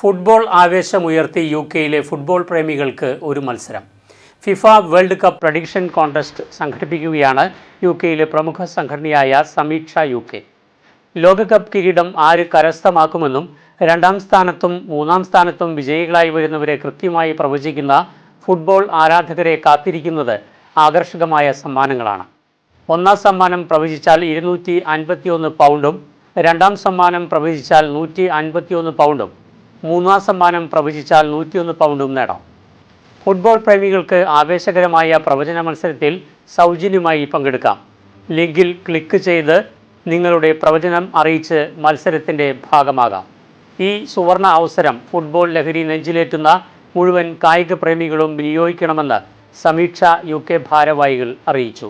Football ആവേശമുയർത്തി യുകെയിലെ football പ്രേമികൾക്ക് ഒരു മത്സരം. FIFA world cup prediction contest സംഘടിപ്പിക്കുകയാണ് യുകെയിലെ പ്രമുഖ സംഘടനയായ സമീക്ഷ യുകെ. ലോകകപ്പ് കിരീടം ആര് കരസ്ഥമാക്കുമെന്നും രണ്ടാം സ്ഥാനത്തും മൂന്നാം സ്ഥാനത്തും വിജയികളായി വരുന്നവരെ കൃത്യമായി പ്രവചിക്കുന്ന ഫുട്ബോൾ ആരാധകരെ കാത്തിരിക്കുന്നത് ആകർഷകമായ സമ്മാനങ്ങളാണ്. ഒന്നാം സമ്മാനം പ്രവചിച്ചാൽ 251 പൗണ്ടും, രണ്ടാം സമ്മാനം പ്രവചിച്ചാൽ 151 പൗണ്ടും, മൂന്നാം സമ്മാനം പ്രവചിച്ചാൽ 101 പൗണ്ടും നേടാം. ഫുട്ബോൾ പ്രേമികൾക്ക് ആവേശകരമായ പ്രവചന മത്സരത്തിൽ സൗജന്യമായി പങ്കെടുക്കാം. ലിങ്കിൽ ക്ലിക്ക് ചെയ്ത് നിങ്ങളുടെ പ്രവചനം അറിയിച്ച് മത്സരത്തിൻ്റെ ഭാഗമാകാം. ഈ സുവർണ അവസരം ഫുട്ബോൾ ലഹരി നെഞ്ചിലേറ്റുന്ന മുഴുവൻ കായിക പ്രേമികളും വിനിയോഗിക്കണമെന്ന് സമീക്ഷ യുകെ ഭാരവാഹികൾ അറിയിച്ചു.